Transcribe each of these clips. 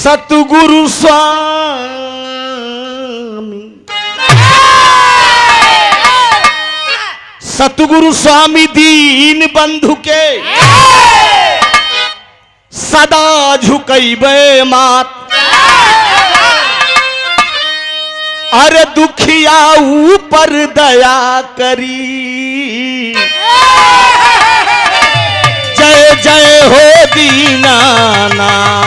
सतगुरु स्वामी, सतगुरु स्वामी दीन बंधु के सदा झुकैबे मात। अरे दुखिया ऊपर दया करी, जय जय हो दीनानाथ।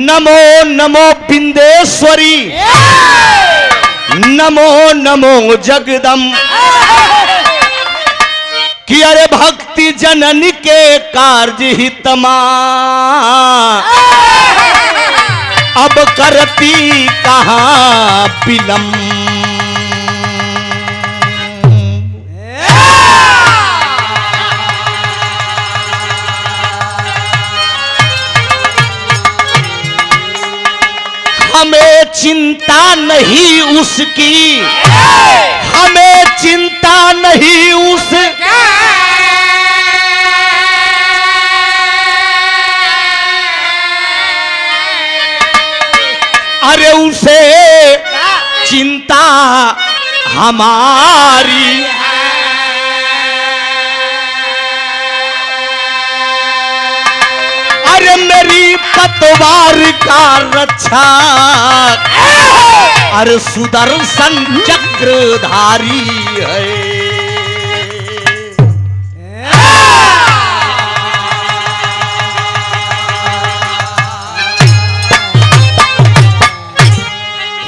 नमो नमो बिंदेश्वरी, नमो नमो जगदम्ब। कि अरे भक्ति जननी के कार्य हितमा, अब करती कहाँ विलम्ब। हमें चिंता नहीं उसकी, हमें चिंता नहीं उसकी। अरे उसे चिंता हमारी। अरे मेरी पतवार का रक्षा, अरे सुदर्शन चक्रधारी है।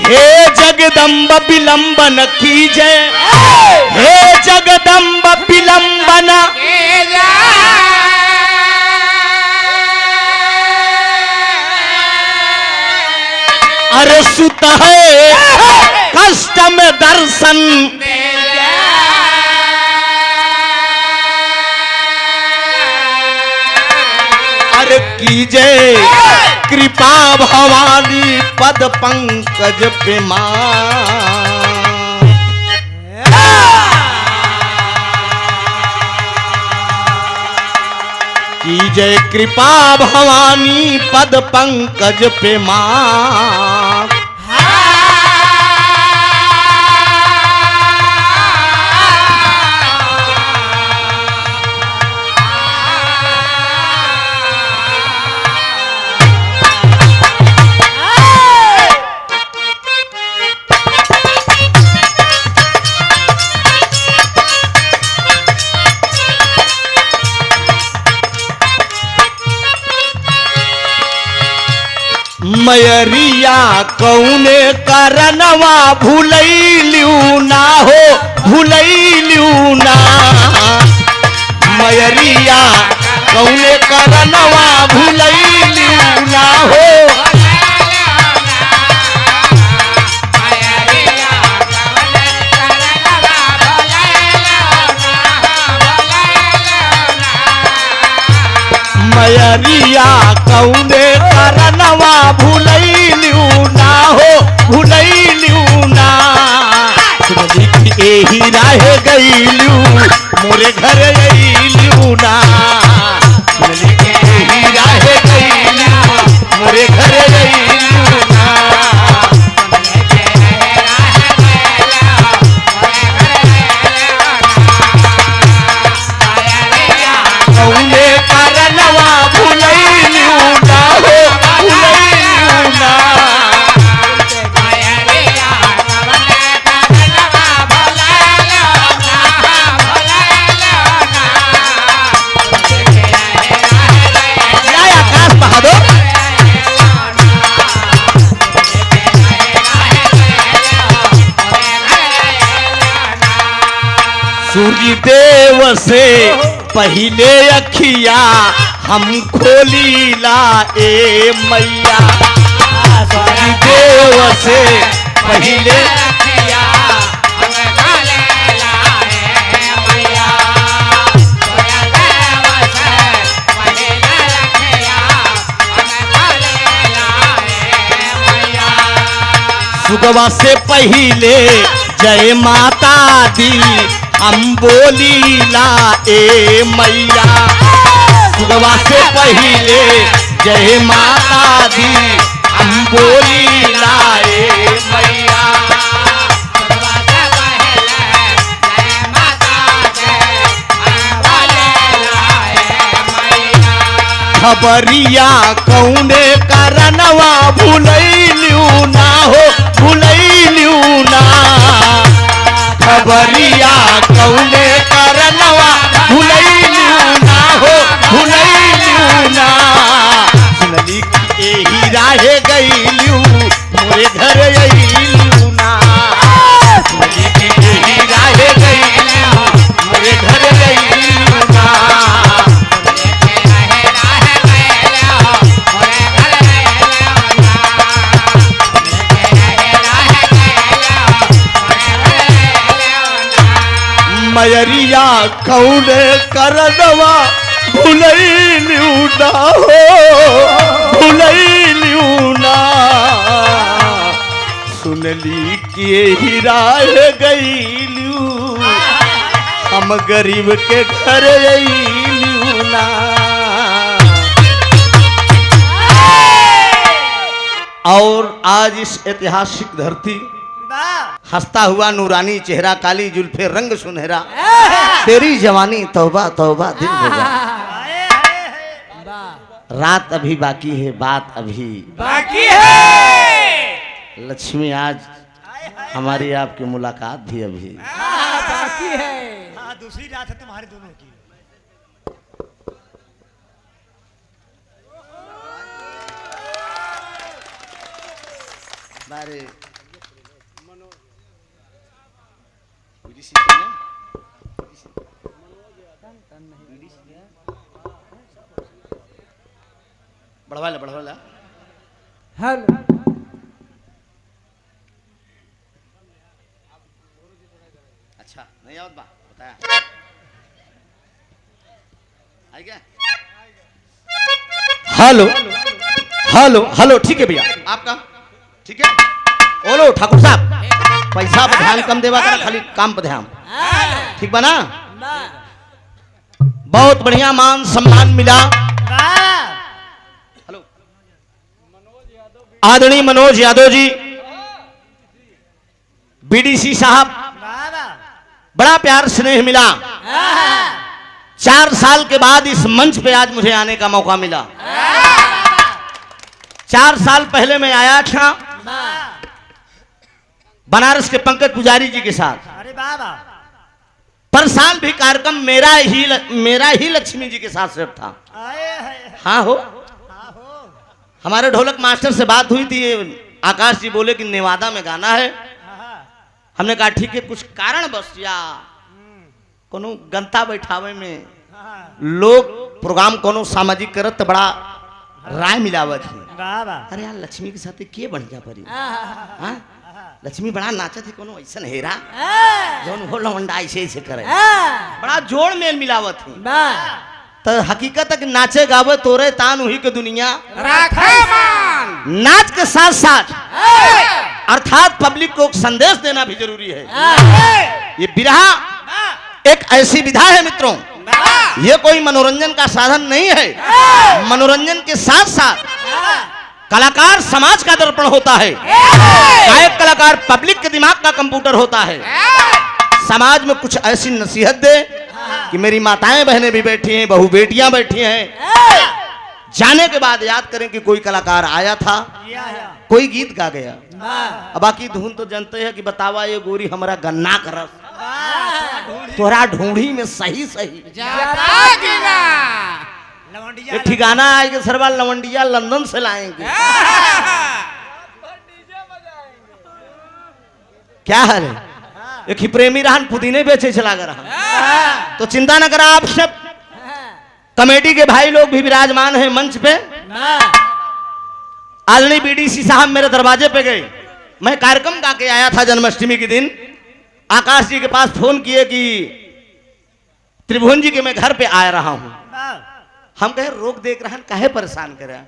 हे जगदम्ब विलंब न कीजे, हे जगदम्ब विलंब न। अरे सुत है कष्ट में दर्शन, अरे कीजे कृपा भवानी पद पंकज पे मां। कीजे कृपा भवानी पद पंकज पे मां। मयरिया कौने करनवा भूलैलू ना हो, भूलैलू ना। मयरिया कौने करनवा भूलैलू ना हो। मयरिया कौने करनवा भूलैलू ना हो, भूलैलू ना। सुनली कि एही राह गईलू मोरे घर अइलू ना। सुनली कि एही राह गईलू मोरे घर अइलू ना। कौने करनवा भूलैलू ना हो, भूलैलू ना। आकाश बहादुर सूर्य देव से पहले अखिया हम खोलीला ए मैया। सूर्य देव से पहले अखिया हम खोलीला ए मैया। सूर्य देव से पहले अखिया हम खोलीला ए सुगवा से पहले जय माता दी हम बोली ला ए मैया। सुगवा से पहले जय माता दी हम बोली ला ए मैया। खबरिया कौने करनवा भूलैलू ना हो भूलैलू ना। खबरिया कौने करनवा भूलैलू ना हो भूलैलू ना। सुनली के ही राहे गईलू मोरे घर अइलू ना। सुनली के ही राहे गईलू मोरे घर अइलू ना। मयरिया कौने करनवा भूलैलू ना हो भूलैलू ना। सुनली के ही राह गईलू हम गरीब के घर अइलू ना। और आज इस ऐतिहासिक धरती हंसता हुआ नूरानी चेहरा काली जुल्फे रंग सुनहरा तेरी जवानी तौबा तौबा दिल होगा। रात अभी बाकी है बात अभी बाकी है। लक्ष्मी आज हमारी आपकी मुलाकात भी अभी बाकी है। दूसरी रात है तुम्हारे दोनों की। बारे बढ़वा ले बढ़वा ले। हेलो अच्छा नहीं आवत बा बताया आई क्या। हेलो हेलो हेलो ठीक है भैया आपका ठीक है। बोलो ठाकुर साहब पैसा पर ध्यान कम देवा कर खाली काम पर ध्यान ठीक बना। बहुत बढ़िया मान सम्मान मिला। हेलो आदरणीय मनोज यादव जी बीडीसी साहब बड़ा प्यार स्नेह मिला। 4 साल के बाद इस मंच पे आज मुझे आने का मौका मिला। 4 साल पहले मैं आया था बनारस के पंकज पुजारी जी के साथ। अरे बाबा पर साल भी कार्यक्रम मेरा ही लक्ष्मी जी के साथ सिर्फ था। हाँ हो हमारे ढोलक मास्टर से बात हुई थी। आकाश जी बोले कि नेवादा में गाना है। हमने कहा ठीक है कुछ कारण बस या कोनो गंता बैठावे में लोग प्रोग्राम कोनो सामाजिक करत तो बड़ा राय मिलावत है। अरे यार लक्ष्मी के साथ के बढ़िया परी हाँ लक्ष्मी बड़ा नाचत है कोनो ऐसा हेरा जौन हो लवंडा ऐसे ऐसे करे बड़ा जोड़ मेल मिलावत है। तो हकीकत है कि नाचे गावे तोरे तान हुई के दुनिया नाच के साथ साथ अर्थात पब्लिक को संदेश देना भी जरूरी है। ये बिरहा एक ऐसी विधा है मित्रों ये कोई मनोरंजन का साधन नहीं है। मनोरंजन के साथ साथ कलाकार समाज का दर्पण होता है। गायक कलाकार पब्लिक के दिमाग का कंप्यूटर होता है। समाज में कुछ ऐसी नसीहत दे कि मेरी माताएं बहनें भी बैठी हैं बहू बेटियां बैठी हैं जाने के बाद याद करें कि कोई कलाकार आया था कोई गीत गा गया। अब बाकी धुन तो जानते हैं कि बतावा ये गोरी हमारा गन्ना का रस तोरा ढूंढी में सही सही एक ठिकाना आएगा सरवा लवंडिया लंदन से लाएंगे। क्या हाल है एक ही प्रेमी रहन पुदीने बेचे चला कर तो चिंता न करा आप सब कमेटी के भाई लोग भी विराजमान हैं मंच पे। आदरणीय बीडीसी साहब मेरे दरवाजे पे गए। मैं कार्यक्रम गा के आया था जन्माष्टमी के दिन। आकाश जी के पास फोन किए कि त्रिभुवन जी के मैं घर पे आ रहा हूं। हम कहे रोक देख रहे हैं काहे परेशान करे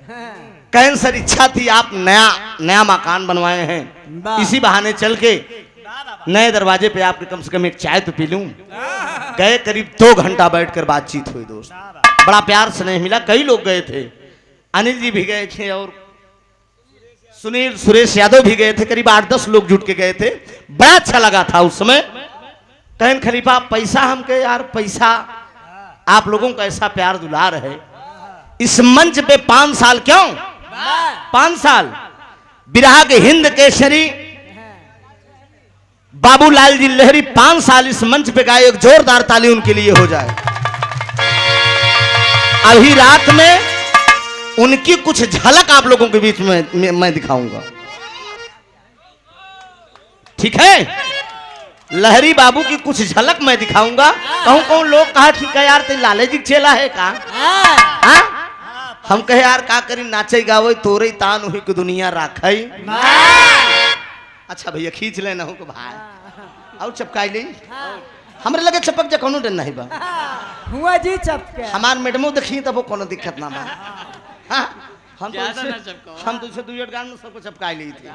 कहें सर इच्छा थी आप नया नया मकान बनवाए हैं, वाह। इसी बहाने चल के नए दरवाजे पे आपके कम से कम एक चाय तो पी लूं। गए, करीब 2 घंटा बैठकर बातचीत हुई दोस्त, बड़ा प्यार स्नेह मिला। कई लोग गए थे, अनिल जी भी गए थे और सुनील सुरेश यादव भी गए थे, करीब 8-10 लोग जुट के गए थे। बड़ा अच्छा लगा था उस समय। कहन खलीफा पैसा हमके यार, पैसा आप लोगों का ऐसा प्यार दुलार है, इस मंच पे 5 साल क्यों, 5 साल बिरहा के हिंद केसरी बाबूलाल जी लहरी 5 साल इस मंच पे गाए, एक जोरदार ताली उनके लिए हो जाए। अभी रात में उनकी कुछ झलक आप लोगों के बीच में मैं दिखाऊंगा, ठीक है? लहरी बाबू की कुछ झलक मैं दिखाऊंगा। कहूं कौन लोग कहा ठीक है यार, ते लाले जी चेला है का? हाँ? हम कहे यार का करी, नाचे गावे तोरे तान हुई कि दुनिया राखई। अच्छा भैया खींच लेना हो को भाई, और चपकाई ले हमरे लगे चपक जा, कोनो डर नहीं बा। हुआ जी चपके हमार मैडमो देखी तब वो कोनो दिक्कत ना बा। हाँ? हम तो इसे 2 गान में सबको चपकाई ली थी।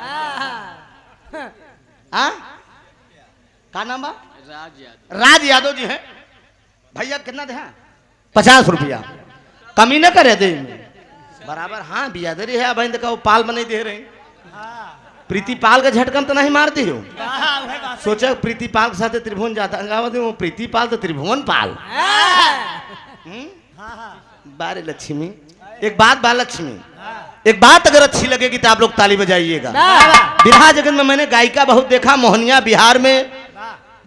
हाँ? का नाम बा? राज यादव जी हैं भैया। कितना दे? 50 रुपया कमी न करे दे बराबर। हाँ बिया दे रही है भाई, देखा वो पाल बने दे रहे। प्रीति पाल का झटकन तो नहीं मारती हो? सोचा प्रीति पाल के साथ त्रिभुवन जाता अंगावती, वो प्रीति पाल तो त्रिभुवन पाल। बारे लक्ष्मी, एक बात बा लक्ष्मी, एक बात अगर अच्छी लगेगी तो आप लोग ताली बजाइएगा। बिरहा जगत में मैंने गायिका बहुत देखा, मोहनिया बिहार में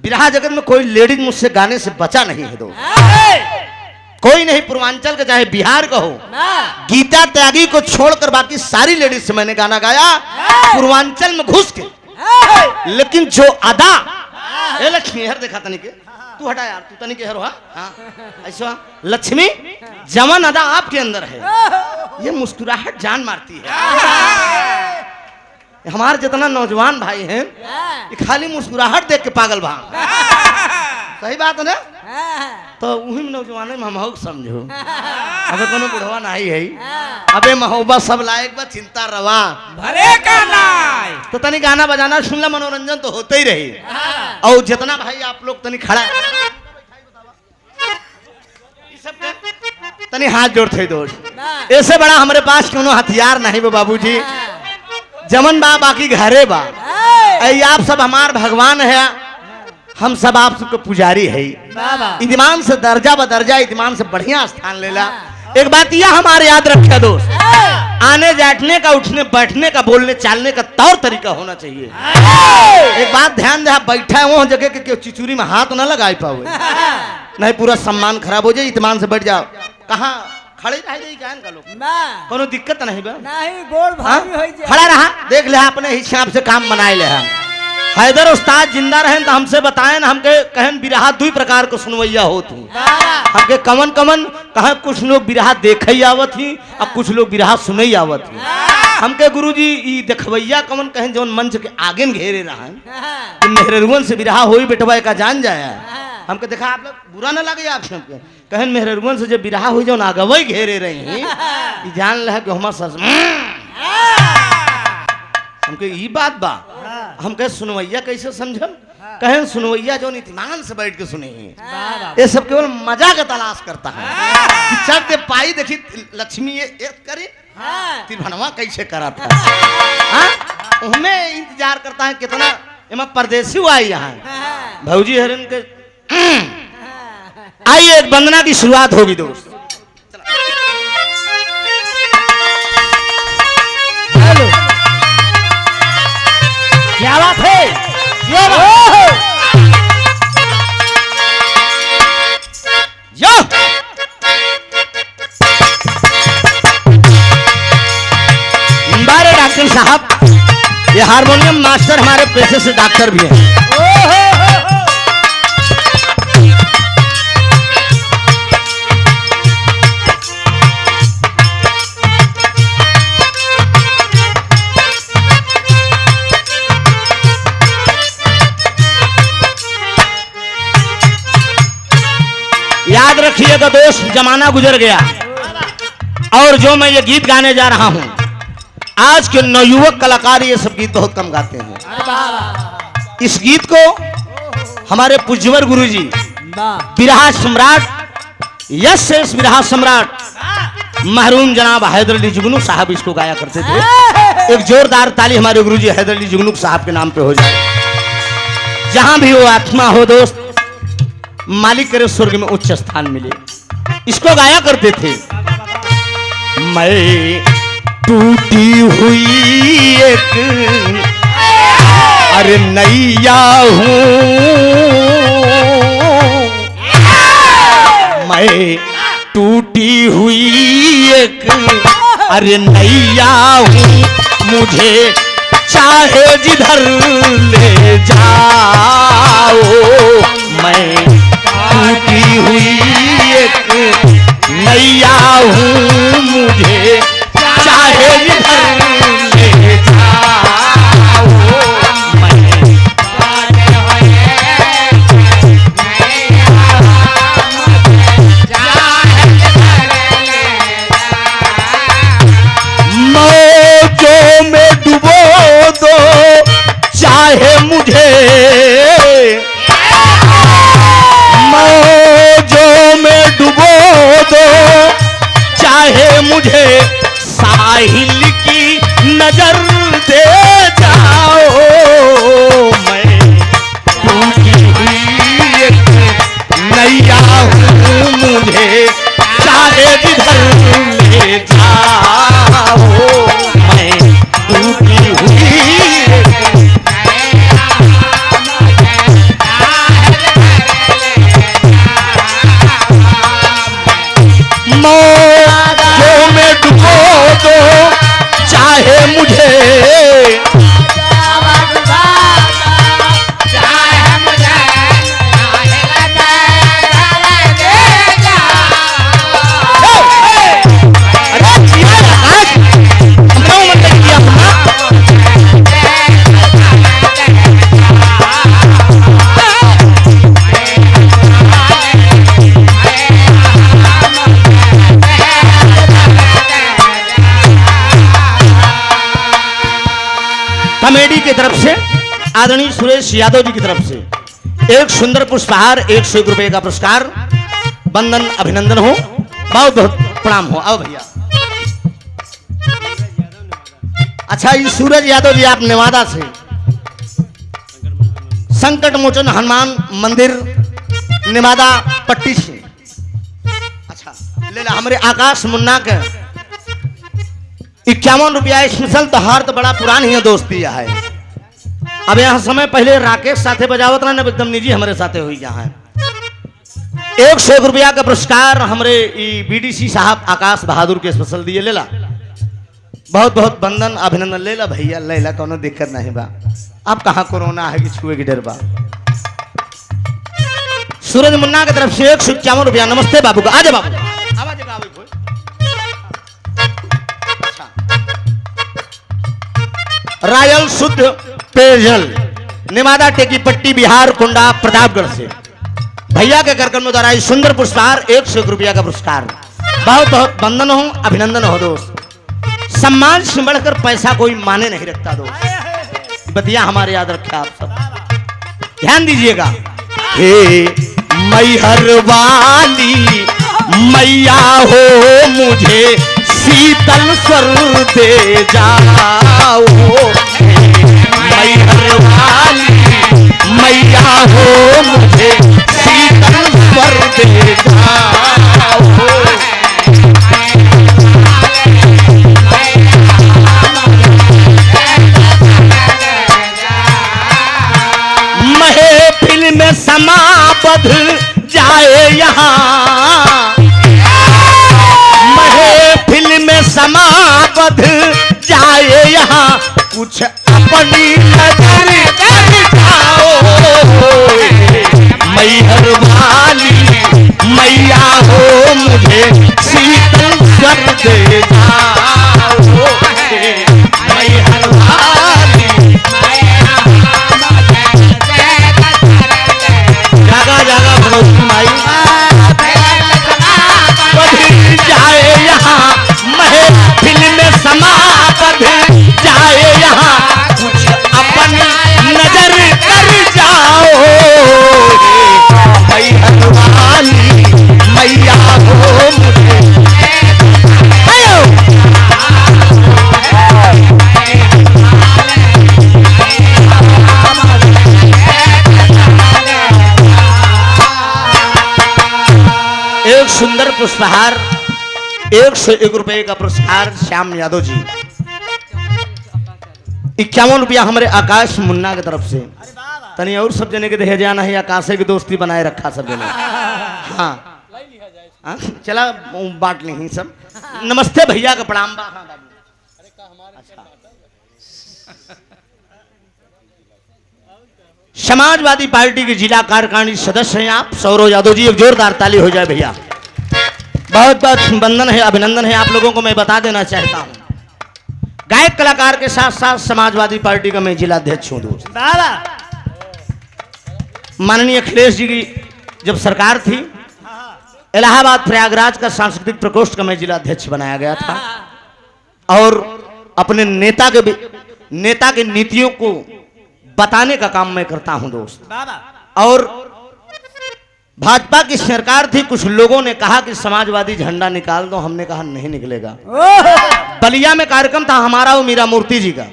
बिरहा जगत में कोई लेडीज मुझसे गाने से बचा नहीं है दोस्त, कोई नहीं। पूर्वांचल का चाहे बिहार का हो, गीता त्यागी को छोड़कर बाकी सारी लेडीज से मैंने गाना गाया पूर्वांचल में घुस के। लेकिन जो अदा, ए लक्ष्मी हर देखा तनिक, तू हटा यार, तू तनिक हर हो। हाँ ऐसा लक्ष्मी, जमन अदा आपके अंदर है, ये मुस्कुराहट जान मारती है। हमारे जितना नौजवान भाई हैं ये खाली मुस्कुराहट देख के पागल भा। सही बात है ना? तो वही में नौजवान में हम समझो, अबे कोनो बुढ़वा नहीं है, अबे महोबा सब लायक बा, चिंता रवा भरे का नाय। तो तनी गाना बजाना सुनला, मनोरंजन तो होते ही रही। और जितना भाई आप लोग तनी खड़ा तनी हाथ जोड़ते दोस्त, ऐसे बड़ा हमारे पास कोनो हथियार नहीं बा बाबूजी। जमन बा बाकी घरे बा, ऐ आप सब हमार भगवान है, हम सब आप सबके पुजारी है। ईमान से दर्जा बदर्जा, ईमान से बढ़िया स्थान लेला। एक बात यह हमारे याद रखे दोस्त, आने जाटने का, उठने बैठने का, बोलने चालने का तौर तरीका होना चाहिए। एक बात ध्यान दे, बैठा है वो जगह के चिचुरी में हाथ ना लगाई पाओ, नहीं पूरा सम्मान खराब हो जाए। ईमान से बैठ जाओ, कहाँ खड़े रह जाए का लोग, कोनो दिक्कत नहीं बा, नहीं गोड़ भारी हो जाए। खड़ा रहा, देख ले अपने हिसाब से काम बनाए ले। हैदर उस्ताद जिंदा रहे तो हमसे बताएं ना, हमके कहन बिरहा 2 प्रकार को सुनवैया होती, हमके कमन कमन कहा कुछ लोग बिरहा देखे आवत ही और कुछ लोग बिरहा सुनई आवत ही। हमके गुरुजी ई देखवैया कमन कहें जौन मंच के आगे घेरे रहा मेहररुअन से बिरहा होई बेटवा का जान जाए। हमके देखा आप लोग बुरा ना लगे आप सबके, कहन मेहररुअन से जब बिरहा हुई जौन आगवई घेरे रही जान रहा कि हमार सस हमके ई बात बा। हम कहे सुनवैया कैसे समझम, कहें सुनवैया जो इत्मीनान से बैठ के सुने हैं, ये सब केवल मजा का तलाश करता है। चढ़ते पाई देखी लक्ष्मी ये करे तिरभनवा कैसे करा था, हमें इंतजार करता है कितना एमा परदेसी हुआ यहाँ भौजी हरिन के। आइए एक वंदना की शुरुआत होगी दोस्त। क्या बात है, यो बारे डॉक्टर साहब, ये हारमोनियम मास्टर हमारे पेशे से डॉक्टर भी हैं। याद रखिएगा दोस्त, जमाना गुजर गया और जो मैं ये गीत गाने जा रहा हूं आज के नवयुवक कलाकार ये सब गीत बहुत कम गाते हैं। अरे वाह इस गीत को हमारे पूज्यवर गुरुजी वाह बिरहा सम्राट यश शेष बिरहा सम्राट महरूम जनाब हैदर अली जुगनू साहब इसको गाया करते थे। एक जोरदार ताली हमारे गुरुजी हैदर अली जुगनू साहब के नाम पे हो जाए। जहां भी वो आत्मा हो दोस्त, मालिक करे स्वर्ग में उच्च स्थान मिले, इसको गाया करते थे। मैं टूटी हुई एक अरे नैया हूं, मैं टूटी हुई एक अरे नैया हूं, मुझे चाहे जिधर ले जाओ। मैं टूटी हुई एक नैया हूं, मुझे चाहे जिधर ले जाओ। मौजों में डुबो दो चाहे मुझे, मौजों में डुबो दो चाहे मुझे, साहिल की नजर दे जाओ। मैं टूटी हुई एक नैया हूं, मुझे चाहे जिधर ले जाओ। मैं टूटी हुई मौजों में डुबो दो चाहे मुझे, कॉमेडी की तरफ से आदरणीय सुरेश यादव जी की तरफ से एक सुंदर पुष्पहार 101 रुपए का पुरस्कार, वंदन अभिनंदन हो, बहुत बहुत प्रणाम हो। आओ भैया। अच्छा, ये सूरज यादव जी आप नेवादा से, संकट मोचन हनुमान मंदिर नेवादा पट्टी से। अच्छा ले ला हमारे आकाश मुन्ना के 51 रुपया स्पेशल तोहार तो बड़ा पुरान ही दोस्त दिया है। अब यहाँ समय पहले राकेश साथे बजावत रहा, एकदम निजी हमारे साथे हुई यहाँ है। 101 रुपया का पुरस्कार हमारे बीडीसी साहब आकाश बहादुर के स्पेशल दिए। लेला बहुत बहुत वंदन अभिनंदन। लेला भैया लेला, कोनो दिक्कत नहीं बा। अब कहाँ कोरोना है कि छुए की डर बा। सूरज मुन्ना की तरफ से 151 रुपया। नमस्ते बाबू का। आजा बाबू, आवाज का आवे कोई। रायल शुद्ध पेयजल नेवादा टेकी पट्टी बिहार कुंडा प्रतापगढ़ से भैया के कार्यक्रम द्वारा इस सुंदर पुरस्कार 101 रुपया का पुरस्कार। बहुत बहुत वंदन हो, अभिनंदन हो दोस्त। सम्मान से बढ़कर पैसा कोई माने नहीं रखता दोस्त, बतिया हमारे याद रखे आप सब, ध्यान दीजिएगा। हे मैहर वाली मैया हो, मुझे शीतल स्वर दे जाओ। मैहर वाली मैया हो, मुझे शीतल स्वर दे जाओ। महफिल में समाबद्ध जाए यहाँ, महफिल में समाबद्ध जाए यहाँ, कुछ अपनी नजर जाओ। मैहर वाली मैया हो, मुझे शीतल स्वर दे जाओ। मैहर वाली जागा जागा भगवती माई बधी जाए यहाँ, महफिल में समाबद्ध पुष्पहार 101 रुपए का पुरस्कार श्याम यादव जी। 51 रुपया हमारे आकाश मुन्ना की तरफ से। अरे वाह तनी और सब जने के देहे जाना है, आकाशे की दोस्ती बनाए रखा सब जने। हाँ हाँ, चला बांट ली सब। नमस्ते भैया का प्रणाम बा। हाँ, बाबू। अच्छा। समाजवादी पार्टी के जिला कार्यकारिणी सदस्य हैं आप सौरव यादव जी, एक जोरदार ताली हो जाए भैया। बहुत बहुत वंदन है, अभिनंदन है आप लोगों को। मैं बता देना चाहता हूं, गायक कलाकार के साथ साथ समाजवादी पार्टी का मैं जिला अध्यक्ष हूं दोस्त। वाह माननीय अखिलेश जी की जब सरकार थी, इलाहाबाद प्रयागराज का सांस्कृतिक प्रकोष्ठ का मैं जिला अध्यक्ष बनाया गया था और अपने नेता के नीतियों को बताने का काम मैं करता हूं दोस्त। वाह और भाजपा की सरकार थी, कुछ लोगों ने कहा कि समाजवादी झंडा निकाल दो, हमने कहा नहीं निकलेगा। बलिया में कार्यक्रम था हमारा और मीरा मूर्ति जी का।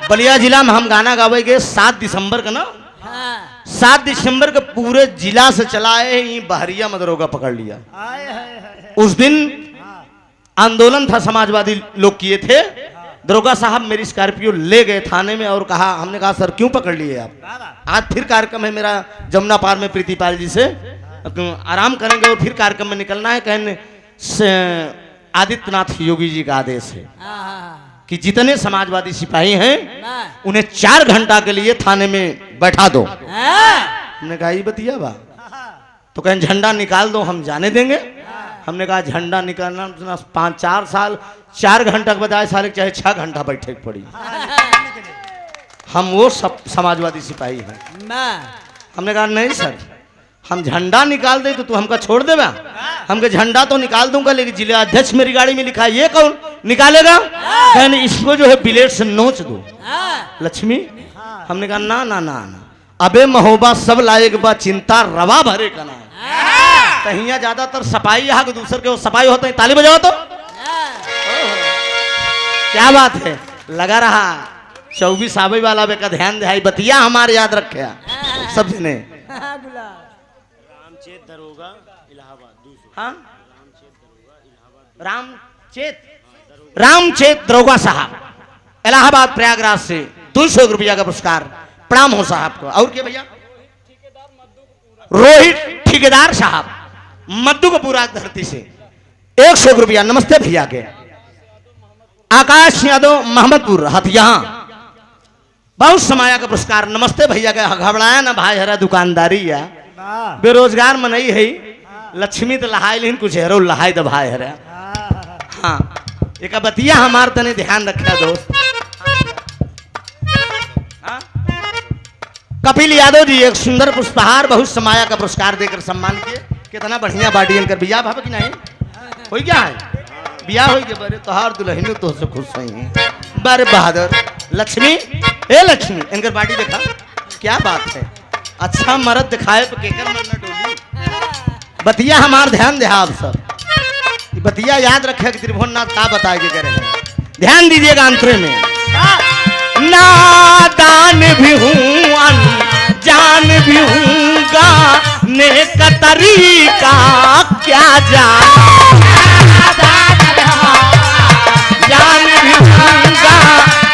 बलिया जिला में हम गाना गावेंगे 7 दिसंबर का ना, 7 दिसंबर के पूरे जिला से चलाए ही बहरिया में दरोगा पकड़ लिया। उस दिन आंदोलन था, समाजवादी लोग किए थे। दरोगा साहब मेरी स्कॉर्पियो ले गए थाने में और कहा, हमने कहा सर क्यों पकड़ लिए आप? आज फिर कार्यक्रम है मेरा जमुना पार में प्रीतिपाल जी से, आराम करेंगे और फिर कार्यक्रम में निकलना है। कहने आदित्यनाथ योगी जी का आदेश है कि जितने समाजवादी सिपाही हैं उन्हें 4 घंटा के लिए थाने में बैठा दो। हमने कहा ये बतिया बा, तो कहें झंडा निकाल दो हम जाने देंगे। हमने कहा झंडा निकालना 5-4 साल 4 घंटा के बजाय सारे चाहे 6 घंटा बैठे पड़ी। हम वो सब समाजवादी सिपाही हैं। हमने कहा नहीं सर, हम झंडा निकाल दे तो तू हमका छोड़ देगा? हमके झंडा तो निकाल दूंगा, लेकिन जिला अध्यक्ष मेरी गाड़ी में लिखा है, ये कौन निकालेगा? कहने इसको जो है ब्लेड से नोच दो लक्ष्मी। हमने कहा ना ना ना ना, अबे महोबा सब लाएक बा चिंता रवा भरे का ना। कहीं ज्यादातर सफाई यहाँ के दूसर के वो सफाई होते हैं, ताली बजाओ तो। क्या बात है, लगा रहा 24 आवे वाला का ध्यान दे, बतिया हमारे याद रखे सब जने। रामचेत दरोगा इलाहाबाद। हाँ रामचेत दरोगा साहब इलाहाबाद प्रयागराज से 200 रुपया का पुरस्कार। प्रणाम हो साहब को। और क्या भैया? रोहित ठेकेदार साहब मद्दू को पूरा धरती से 100 रुपया। नमस्ते भैया के। आकाश यादव मोहम्मदपुर हथिया बहुत समाया का पुरस्कार। नमस्ते भैया के। घबराया ना भाई, हरा दुकानदारी या बेरोजगार में नहीं है। लक्ष्मी तो लहाय लेकिन कुछ हेरो लहाय तो भाई हरा। हाँ एक बतिया हमार तने ध्यान रखा दोस्त। कपिल यादव जी एक सुंदर पुष्पहार बहुत समाया का पुरस्कार देकर सम्मान किए। कितना बढ़िया बाडी इनकर बिया भाव की नहीं हो क्या है? बिया हो गया बरे तोहार दुल्हन तो से खुश है बड़े बहादुर। लक्ष्मी ए लक्ष्मी इनकर बाडी देखा, क्या बात है। अच्छा मर्द दिखाए तो केकर मरना डोली। बतिया हमार ध्यान दे आप सब, बतिया याद रखे कि त्रिभुवननाथ का बताए करे हैं। ध्यान दीजिएगा अंतरे में। नादान भी हूँ अनजान भी हूँगा, नेक तरीका क्या जान भी हूँगा,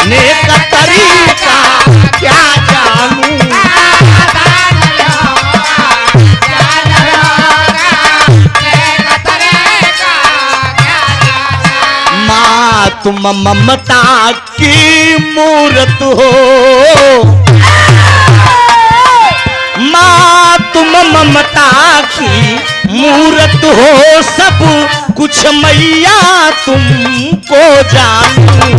नेक तरीका क्या जानूं। माँ तुम ममता की मूरत हो, माँ तुम ममता की मूरत हो, सब कुछ मैया तुमको जानूं।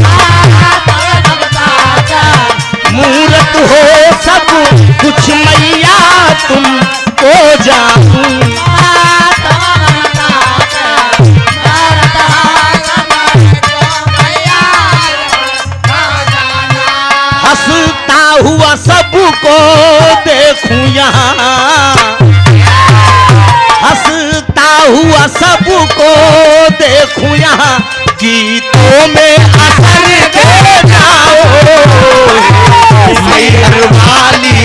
मूरत हो सब कुछ मैया तुमको जानूं। हंसता हुआ सबको देखूं यहाँ, हंसता हुआ सबको देखूं यहाँ, गीतों में असर दे जाओ। मैहर वाली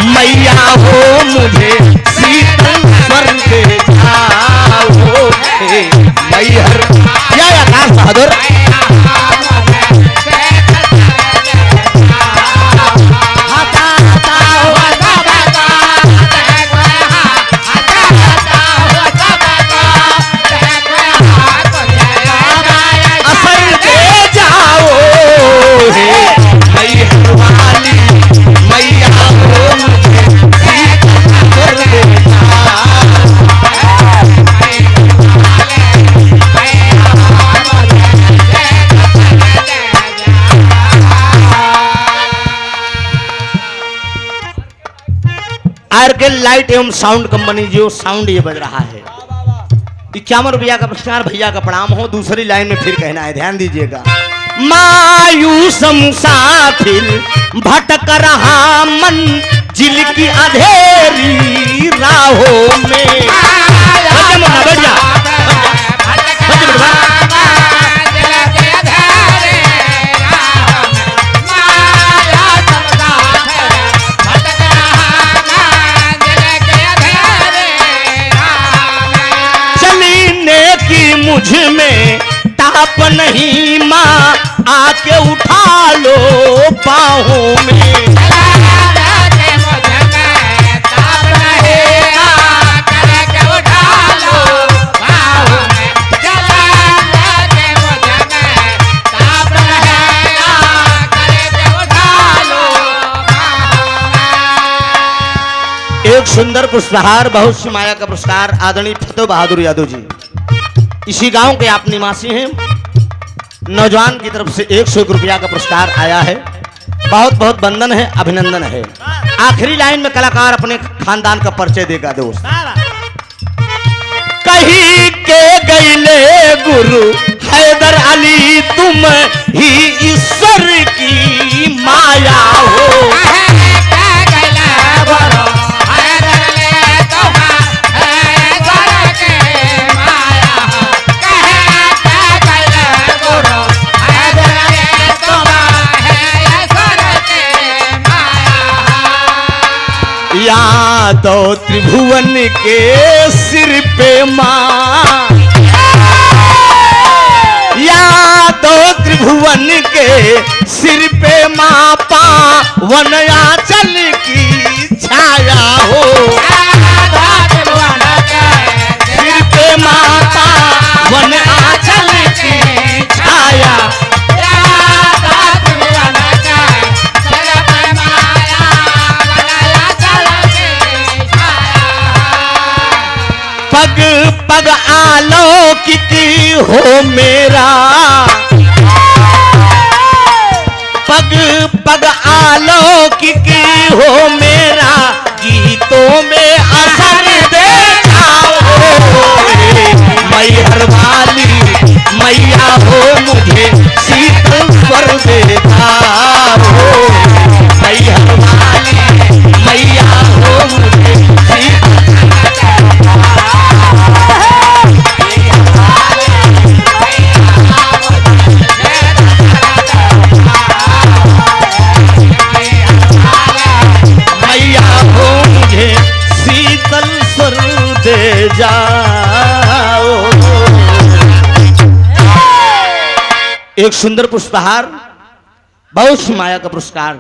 मैया हो मुझे शीतल स्वर दे जाओ। आरके लाइट एवं साउंड कंपनी जो साउंड ये बज रहा है, 51 रुपया का पुरस्कार भैया का प्रणाम हो। दूसरी लाइन में फिर कहना है, ध्यान दीजिएगा। मायूस मुसाफिर भटक रहा मन जिल की अंधेरी राहों में। बैठ जा, मुझ में ताप नहीं माँ आके उठा लो बाहों में। एक सुंदर पुष्पहार बहुत सी माया का पुरस्कार आदरणीय फतेह बहादुर यादव जी, इसी गांव के आप निवासी हैं। नौजवान की तरफ से 101 रुपया का पुरस्कार आया है। बहुत बहुत वंदन है, अभिनंदन है। आखिरी लाइन में कलाकार अपने खानदान का परिचय देगा दोस्त। कहीं के गईले गुरु हैदर अली तुम ही ईश्वर की माया हो। यादव त्रिभुवन के सिर पे माँ, यादव त्रिभुवन के सिर पे माँ पावन आंचल की छाया हो। सिर पे माँ पावन आंचल की छाया। पग पग आलोकित हो मेरा, पग पग आलोकित हो मेरा, गीतों में असर देखाओ। मैहर वाली मैया हो मुझे शीतल स्वर देखाओ। मैहर वाली मैया हो मुझे शीतल। दे जाओ। एक सुंदर पुष्पहार बहुत सी माया का पुरस्कार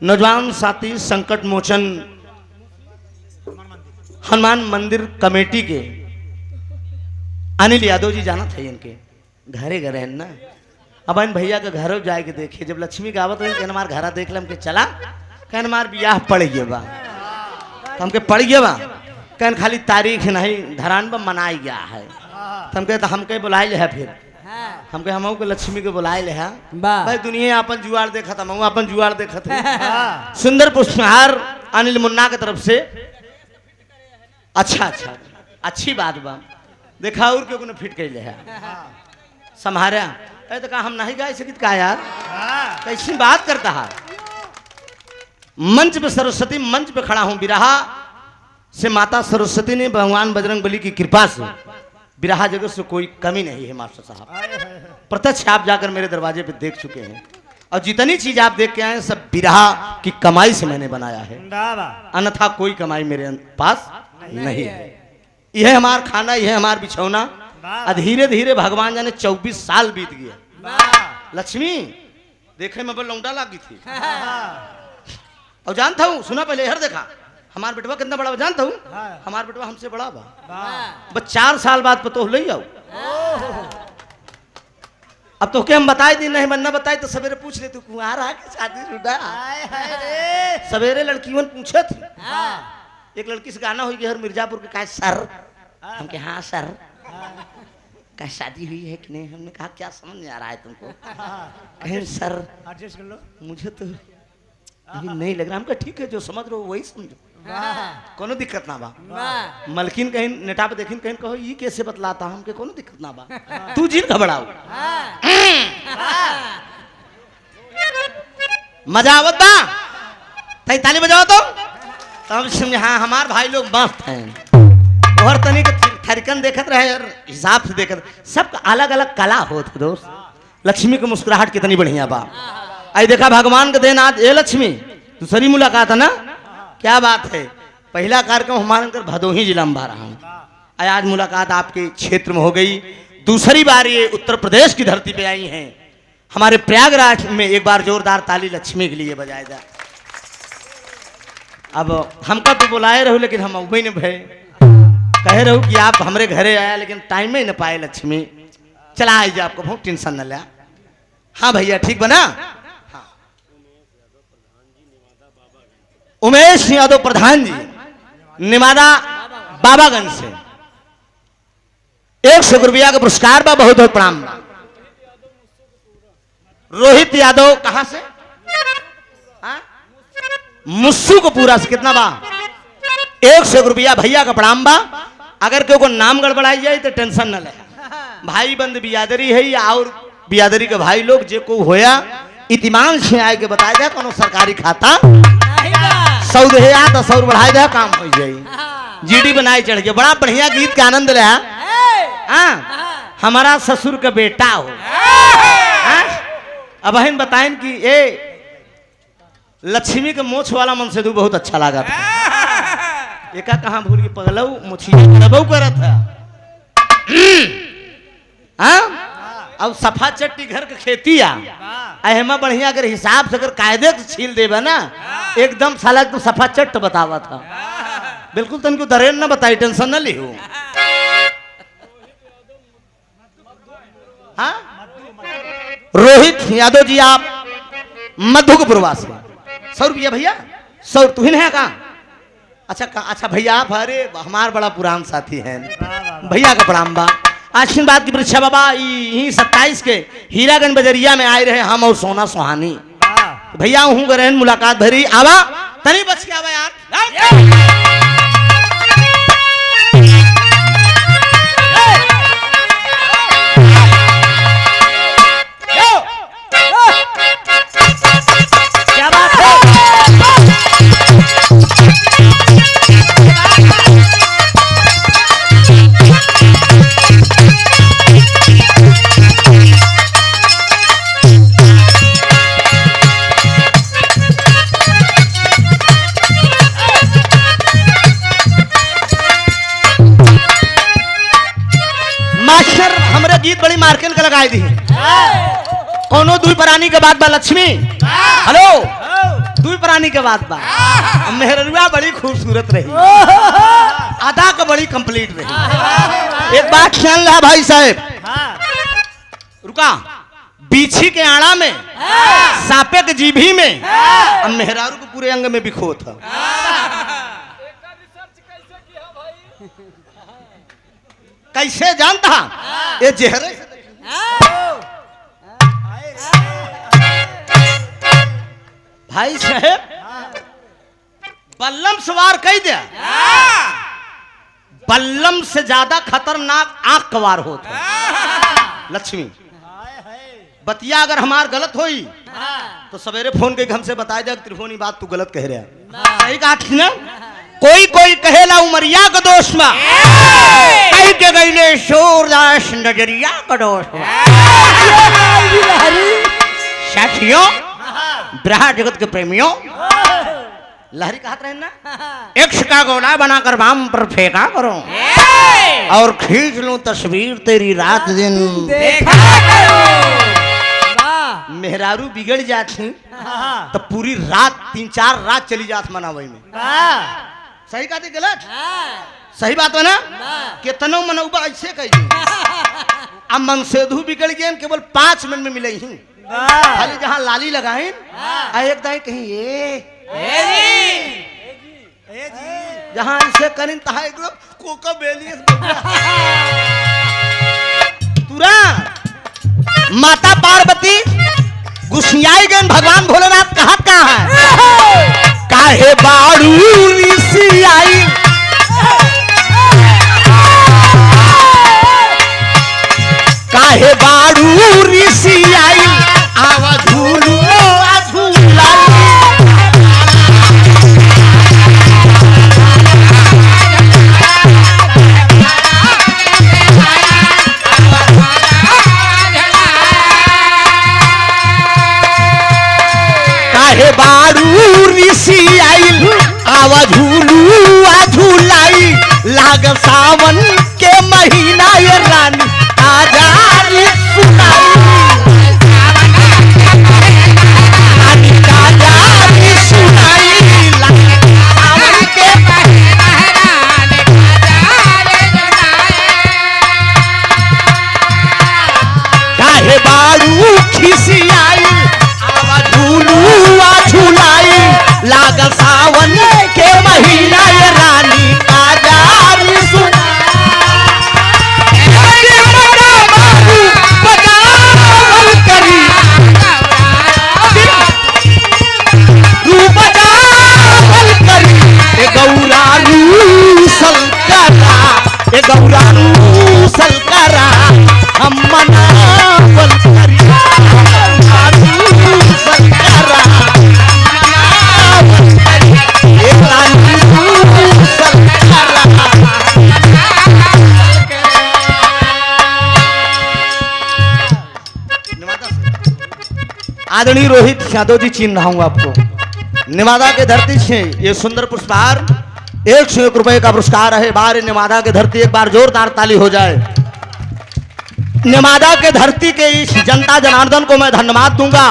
नौजवान साथी संकट मोचन हनुमान मंदिर कमेटी के अनिल यादव जी जाना था इनके घरे घरे ना। अब इन भैया के घर जाए के देखे, जब लक्ष्मी गावत रही हमार घर देख लम के चला कहन हमार बियाह पड़ गया बा, हमके पड़ गया बा कहन खाली तारीख नहीं धरान पर मनाई गया है। तो हमके बुलाए है, फिर हमके हम के लक्ष्मी के बुलाए ले भाई दुनिया अपन जुआर देखा था, मैं अपन जुआर देखा था। सुंदर पुष्पहार अनिल मुन्ना की तरफ से। अच्छा अच्छा अच्छी बात बा, देखा और क्यों न फिट कैले है संभारा। तो कहा हम नहीं गाय सकित का यार, कैसी बात करता है। मंच पे सरस्वती, मंच पे खड़ा हूं बिरहा से माता सरस्वती ने भगवान बजरंग बली की कृपा से बिरहा जगत से कोई कमी नहीं है मास्टर साहब। प्रत्यक्ष आप जाकर मेरे दरवाजे पे देख चुके हैं और जितनी चीज आप देख के आए सब बिरहा की कमाई से मैंने बनाया है, अन्यथा कोई कमाई मेरे पास नहीं है। यह हमार खाना, यह हमार बिछौना। धीरे धीरे भगवान जाने 24 साल बीत गया। लक्ष्मी देखे में लौंडा लगी थी और जानता हूँ, सुना पहले हर देखा हमार बेटवा कितना बड़ा जानता हूँ। हमार बेटवा हमसे बड़ा बा 4 साल बाद पतो ले जाओ। अब तो क्या हम बताए दिन नहीं बनना बताए तो सवेरे पूछ ले तू कुंवार आ के शादीशुदा। सवेरे लड़कियों पूछे थे, एक लड़की से गाना हुई हर मिर्जापुर के कहा सर, हम के हाँ सर क्या शादी हुई है कि नहीं। हमने कहा क्या समझ नहीं आ रहा है तुमको। कहें सर मुझे तो लेकिन नहीं लग रहा हमको। ठीक है, जो समझ रहे हो वही समझो, कोनो दिक्कत ना बा। मलकिन कहीं नेटा पे देखिन कहीं कहो ये कैसे बतलाता हमके, कोनो दिक्कत ना बा, तू जिन घबराओ। मजा आवत बा, तई ताली बजाओ तो तब समझे हाँ हमार भाई लोग मस्त हैं। और तनी के थरकन देखत रहे और हिसाब से देखत, सबका अलग अलग कला होत दोस्त। लक्ष्मी की मुस्कुराहट कितनी बढ़िया बा। आई देखा भगवान का देन आज ए लक्ष्मी दूसरी मुलाकात है ना, क्या बात है। पहला कार्यक्रम हमारे अंदर भदोही जिला में रहा, आज मुलाकात आपके क्षेत्र में हो गई। दूसरी बार ये उत्तर प्रदेश की धरती पे आई हैं, हमारे प्रयागराज में। एक बार जोरदार ताली लक्ष्मी के लिए बजाया जाए। अब हमका तो बुलाए रहो लेकिन हम वही न भय कहे रहो कि आप हमारे घरे आया, लेकिन टाइम में न पाए लक्ष्मी। चला आई जा, आपको बहुत टेंशन न लिया। हाँ भैया ठीक बना। हाँ। उमेश यादव प्रधान जी निमादा बाबागंज से 100 रुपया का पुरस्कार बा, बहुत बहुत प्रणाम। रोहित यादव कहां से? मुस्सू को पूरा से कितना बा? 100 रुपया भैया का प्रणाम बा। अगर कोई को नाम गड़बड़ाई जाए तो टेंशन न ले, भाई बंद बियादरी है या और बियादरी के भाई लोग जे को होया इतिमान से आए के बताया जाए कोनो सरकारी खाता 100 दे या तो 100 बढ़ाए दे, काम हो जाए। जीडी बनाई चढ़ के बड़ा बढ़िया गीत का आनंद ले। हाँ हमारा ससुर का बेटा हो। अब बहन बताएं कि ये लक्ष्मी के मोछ वाला मन से बहुत अच्छा लगा था। एका कहाँ भूल के पगलऊ मुछिया करत है। अब सफा चट्टी घर के खेती आ बढ़िया अगर हिसाब से अगर कायदे से छील देवे ना, एकदम साला तो सफा चट्ट बतावा था। बिल्कुल तनको दरेन ना बताई, टेंशन न लियो। हाँ रोहित यादव जी आप मधुपुरवा से 100 रुपया भैया। 100 तू ही है कहाँ? अच्छा भैया आप अरे हमार बड़ा पुरान साथी हैं, भैया का प्रणाम बा। आशीर्वाद की परीक्षा बाबा यही 27 के हीरागंज बजरिया में आए रहे हम और सोना सुहानी। भैया हूँ गए मुलाकात भरी आवा तनी बच के आवा यार। गीत बड़ी मार्केट का लगाई दी कोनो दुई प्राणी के बाद बा लक्ष्मी। हेलो दुई प्राणी के बाद बा मेहरुआ बड़ी खूबसूरत रही, अदा का बड़ी कंप्लीट रही। एक बात ख्याल रहा भाई साहब, रुका बीछी के आड़ा में सांपे के जीभी में मेहरारू को पूरे अंग में बिखो था। कैसे जानता ये चेहरे भाई साहब बल्लम सवार कह दिया। बल्लम से ज्यादा खतरनाक आंख कवार होता लक्ष्मी। बतिया अगर हमार गलत होई तो सवेरे फोन के हमसे बताया जाए त्रिभुवनी बात तू गलत कह रहा। सही कहा ना? कोई कोई कहेला उमरिया का दोष में कहीं के गईले शोरदास नजरिया का दोष साथियों ब्रहा जगत के प्रेमियों लहरी कहते रहे ना, एक्स का गोला बनाकर वाम पर फेंका करो और खींच लूं तस्वीर तेरी रात दिन देखा करो। मेहरारू बिगड़ जाती तो पूरी रात 3-4 रात चली जात मनावे में। सही कहते गलत? सही बात है ना? कितनों मनौबा ऐसे कही अब मनसेधु बिगड़ गए केवल 5 मिनट में मिले ही खाली जहाँ लाली लगाए एक दाई कहीं जहाँ इसे करें तहा कोका बेली तुरंत माता पार्वती गुस्सियाई गए भगवान भोलेनाथ कहाँ है काहे बारू ऋषि आइल आवा झूलू आ झूलाई लाग सावन के महीना ये रानी आजा रे सुनाई रानी आजा रे सुनाई लाग सावन के काहे बारू खिसी आई आवा झूलू आ झूलाई लाग सावन के महीना ये रानी आजा रे सुनाई बजावल करी रू बजावल करी ए गौरा रू सलकरा ए गौरा रू सलकरा हम मनावल करी रू सलकरा मनावल करी ए रानी रू सलकरा आदरणीय रोहित यादव जी चिन्ह रहा हूं आपको नेवादा के धरती से ये सुंदर पुरस्कार 101 रुपए का पुरस्कार है। बार नेवादा के धरती एक बार जोरदार ताली हो जाए। नेवादा के धरती के इस जनता जनार्दन को मैं धन्यवाद दूंगा,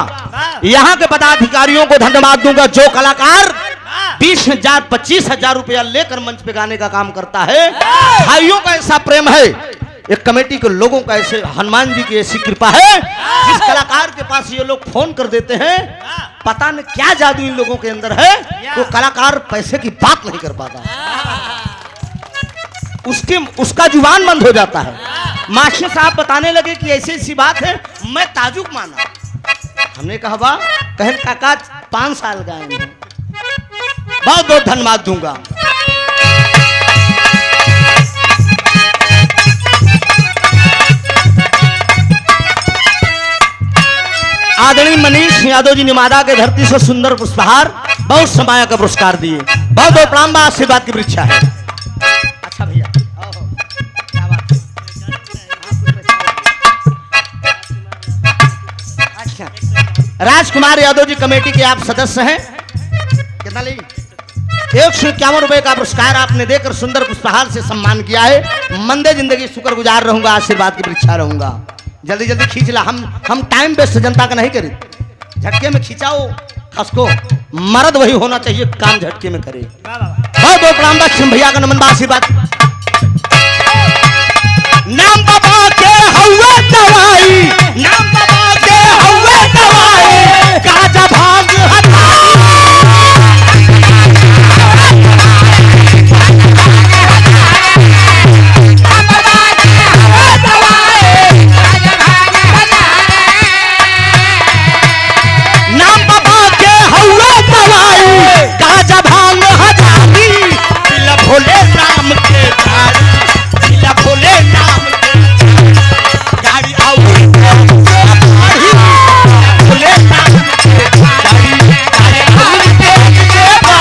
यहाँ के पदाधिकारियों को धन्यवाद दूंगा। जो कलाकार 20,000 25,000 रुपया लेकर मंच पे गाने का काम करता है, भाइयों का ऐसा प्रेम है, एक कमेटी के लोगों का ऐसे, हनुमान जी की ऐसी कृपा है, जिस कलाकार के पास ये लोग फोन कर देते हैं, पता नहीं क्या जादू इन लोगों के अंदर है, तो कलाकार पैसे की बात नहीं कर पाता, उसका जुबान बंद हो जाता है। मास्टर साहब बताने लगे कि ऐसी ऐसी बात है, मैं ताजुब माना। हमने कहा वाह, कहन काका 5 साल गाए हैं, बहुत बहुत धन्यवाद दूंगा। आदरणीय मनीष यादव जी नेवादा के धरती से सुंदर पुष्पहार बहुत समाया का पुरस्कार दिए, बहुत बहुत प्रणाम, आशीर्वाद की परीक्षा है। अच्छा भैया, क्या बात है। अच्छा, राजकुमार यादव जी कमेटी के आप सदस्य हैं, कितना ली 151 रुपए का पुरस्कार आपने देकर सुंदर पुष्पहार से सम्मान किया है। मंदे जिंदगी शुक्रगुजार रहूंगा, आशीर्वाद की परीक्षा रहूंगा। जल्दी जल्दी खींच ला, हम टाइम वेस्ट जनता का नहीं करें, झटके में खींचाओ खसको, मर्द वही होना चाहिए काम झटके में करे। बहुत बहुत प्रणाम भैया का नमन, आशीर्वाद। नाम बाबा के हौवे दवाई, नाम बाबा के हौवे दवाई, गाजा भांग हटाई, नाम बाबा के हौवे दवाई, गाजा भांग हटाई, दिल भोले नाम के गाड़ी, दिल भोले नाम के गाड़ी आओ, भोले नाम के गाड़ी, गाड़ी आओ के बाड़ी,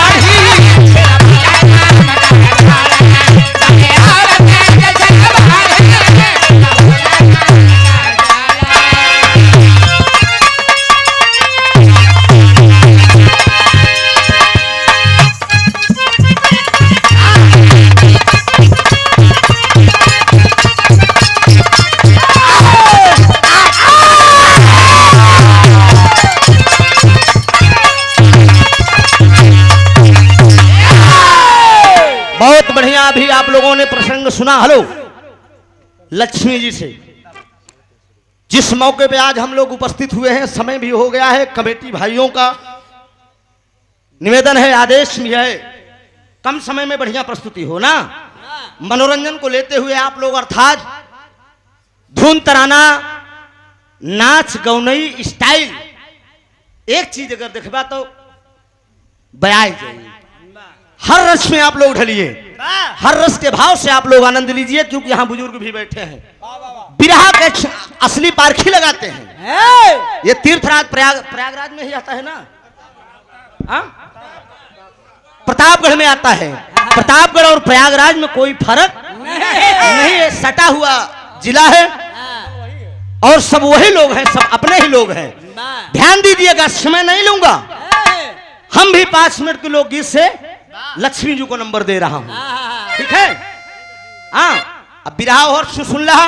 बहुत बढ़िया। अभी आप लोगों ने प्रसंग सुना, हेलो लक्ष्मी जी से, जिस मौके पे आज हम लोग उपस्थित हुए हैं, समय भी हो गया है। कमेटी भाइयों का निवेदन है, आदेश भी है, कम समय में बढ़िया प्रस्तुति हो ना, मनोरंजन को लेते हुए आप लोग अर्थात धुन तराना नाच गौनई स्टाइल एक चीज अगर देखबा तो बयाई जाइए, हर रस में आप लोग ढलिए, हर रस के भाव से आप लोग आनंद लीजिए, क्योंकि यहाँ बुजुर्ग भी बैठे हैं। बिरहा के असली पारखी लगाते हैं, ये तीर्थराज प्रयागराज में ही आता है ना, प्रतापगढ़ में आता है। प्रतापगढ़ और प्रयागराज में कोई फर्क नहीं है, सटा हुआ जिला है और सब वही लोग हैं, सब अपने ही लोग हैं। ध्यान दीजिएगा, समय नहीं लूंगा, हम भी 5 मिनट के लोकगीत से लक्ष्मी जी को नंबर दे रहा हूं, ठीक है। हाँ, अब बिरहा और सुन रहा,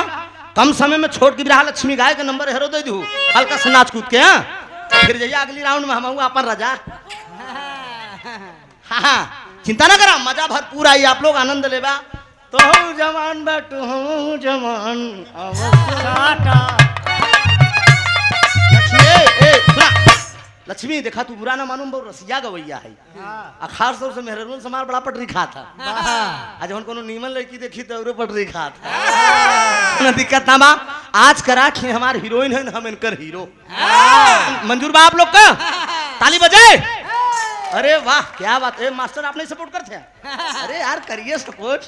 कम समय में छोड़ के बिरहा लक्ष्मी गाय के नंबर हेरो दे दू, हल्का से नाच कूद के। हाँ, फिर जाइए अगली राउंड में हम अपन रजा। हाँ, चिंता ना करा, मजा भरपूर आई, आप लोग आनंद लेबा। तो हूँ जवान बैठू हूँ जवान लक्ष्मी, सुना लक्ष्मी, देखा तू बुरा ना मालूम, बहुत रसिया गवैया है। खास तौर से मेहरून समार बड़ा पटरी खा था। आज हम कोनो नीमन लड़की देखी तो और पटरी खा था। ना दिक्कत ना बा, आज करा कि हमार हीरोइन है, हम इनकर हीरो। मंजूर बा आप लोग का? ताली बजाए। अरे वाह, क्या बात है मास्टर, आप नहीं सपोर्ट करते हैं? अरे यार करिए सपोर्ट,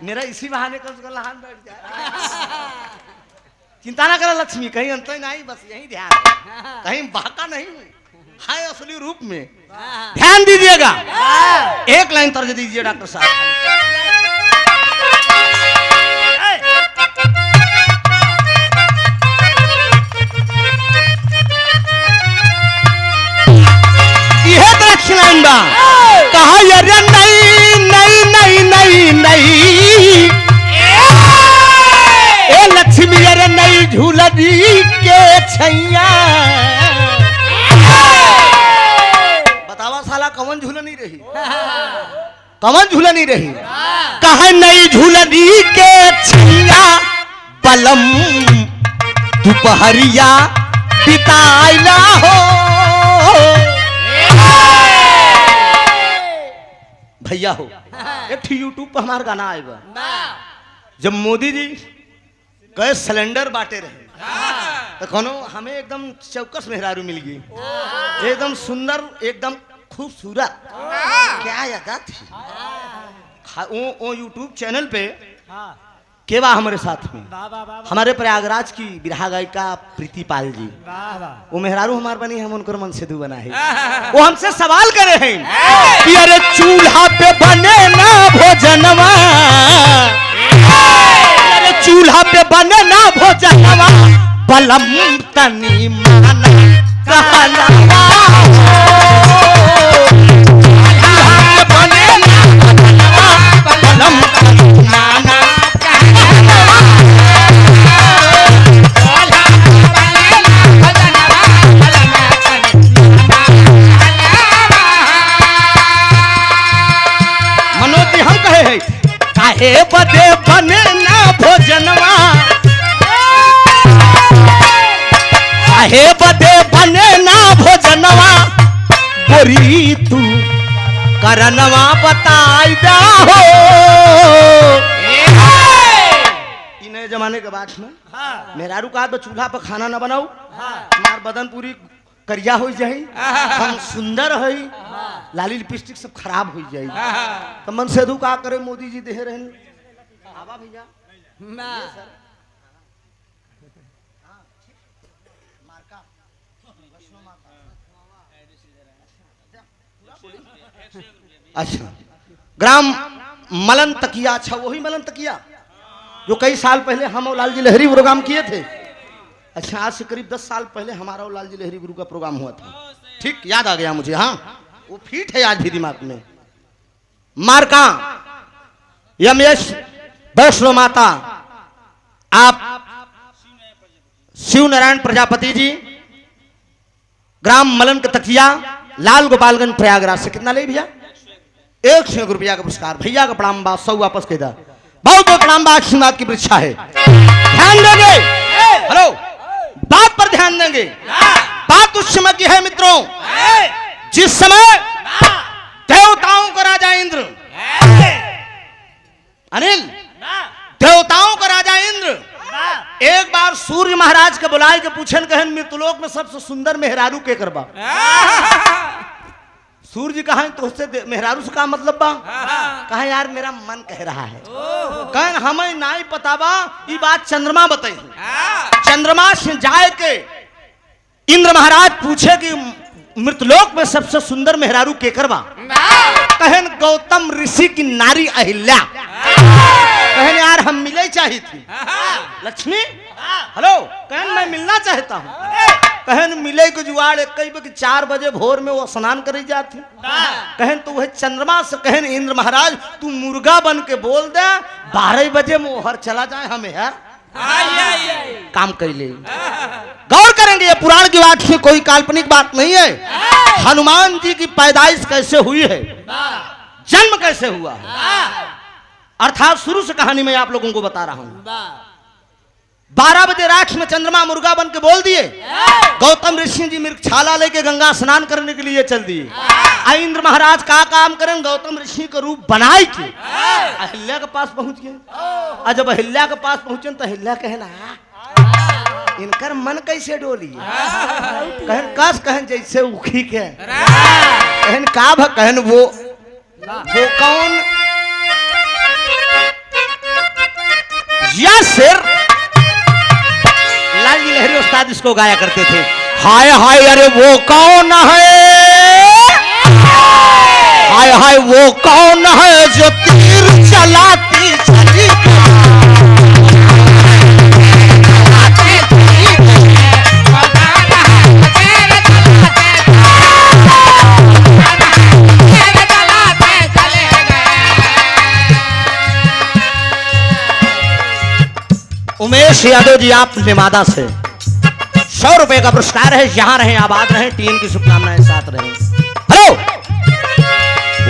मेरा इसी बहाने कम से कम लहान बैठ जाए। चिंता ना करो लक्ष्मी, कहीं अंत नहीं, बस यही ध्यान, कहीं बाका नहीं है, असली रूप में ध्यान दीजिएगा। एक लाइन तर्ज दीजिए डॉक्टर साहब। यह तो लाइन बा, कहा यार नहीं नहीं नहीं नहीं नहीं, ए लक्ष्मी यार नहीं झूला दी के छैया। बतावा साला कवन झूला नहीं रही, कवन झूला नहीं रही, कहा नहीं झूला दी के छैया, बलम दोपहरिया बिताइला हो। भैया हो, एक यूट्यूब पर हमारा गाना आएगा, जब मोदी जी गैस सिलेंडर बांटे रहे तो कौनो हमें एकदम चौकस मेहरारू मिल गई, एकदम सुंदर, एकदम खूबसूरत, क्या याद थी। वो यूट्यूब चैनल पे के बा हमारे साथ में, हमारे प्रयागराज की बिरहा गायिका प्रीति पाल जी, वो मेहरारू हमार बनी, हम उनकर मन से दू बना है। वो हमसे सवाल करे हैं कि अरे चूल्हा पे बने ना भोजनवा, अरे चूल्हा पे बने ना भोजनवा, बलम तनी माना कहनवा, चूल्हा पे बने ना भोजनवा, बलम तनी माना। मनोज हम कहे हैं काहे बदे बने ना भोजनवा, काहे बदे बने ना भोजनवा, बोरी तू करनवा बताई दा हो। नए जमाने के बाद में मेहरारू का तो चूल्हा पर खाना ना बनाऊ, हमार बदन पूरी करिया हो जाए, हम सुंदर है, लाली लिपस्टिक सब खराब हो जाए, तो मन से दू का करे मोदी जी दे रहे आवा भैया। अच्छा, ग्राम मलन तकिया, अच्छा वही मलन तकिया जो कई साल पहले हम और लाल जी लहरी प्रोग्राम किए थे। अच्छा, आज से करीब 10 साल पहले हमारा और लाल जी लहरी गुरु का प्रोग्राम हुआ था, ठीक याद आ गया मुझे। हाँ, वो फीट है आज भी दिमाग में। मारका यमयश वैष्णो माता, आप शिव नारायण प्रजापति जी, ग्राम मलन के तकिया, लाल गोपालगंज प्रयागराज से कितना ले भैया? 100 रुपया का पुरस्कार। भैया का प्रणाम बा, सब वापस कह दा, बहुत बहुत प्रणाम बा, आशीर्वाद की परीक्षा है। ध्यान देंगे, हेलो, बात पर ध्यान देंगे। बात उस समय की है मित्रों, जिस समय देवताओं का राजा इंद्र, अनिल, देवताओं का राजा इंद्र एक बार सूर्य महाराज के बुलाए के पूछन कहन मृतलोक में सबसे सुंदर मेहरारू के करबा। सूर्य जी कहा तो उससे मेहरारू से का मतलब बा? कहा यार मेरा मन कह रहा है, कहन हमें नहीं पता बा, ये बात चंद्रमा बताई। चंद्रमा से जाए के इंद्र महाराज पूछे कि मृतलोक में सबसे सुंदर मेहरारू के करबा। कहन गौतम ऋषि की नारी अहिल्या। कहन यार हम मिले चाहिए थी लक्ष्मी, हेलो, कहन मैं मिलना चाहता हूँ। कहन मिले के जुआड़ कई बजे 4 बजे भोर में वो स्नान करी जाती कहन तो वह चंद्रमा से कहन इंद्र महाराज तू मुर्गा बन के बोल दे 12 बजे मोहर चला जाए हमें यार काम कर ले। गौर करेंगे ये पुराण की बात है, कोई काल्पनिक बात नहीं है। हनुमान जी की पैदाइश कैसे हुई है, जन्म कैसे हुआ, अर्थात शुरू से कहानी में आप लोगों को बता रहा हूं। 12 बजे रात में चंद्रमा मुर्गा बन के बोल दिए। गौतम ऋषि जी मृगछाला लेके गंगा स्नान करने के लिए चल दिए। इंद्र महाराज का काम करें, गौतम ऋषि का रूप बनाए के अहिल्या के पास पहुंच गए। और जब अहिल्या के पास पहुंचे तो अहिल्या कहना इनकर मन कैसे डोली, कहन कस कहन जैसे उखी के कहन का कहन वो कौन या सिर लाल जी लहरी उस्ताद इसको गाया करते थे। हाय हाय अरे वो कौन है, हाय हाय वो कौन है जो तीर चलाती चली उमेश यादव जी आप नेवादा से 100 रुपए का पुरस्कार है। जहां रहे आबाद रहे, टीम की शुभकामनाएं साथ रहे। हेलो,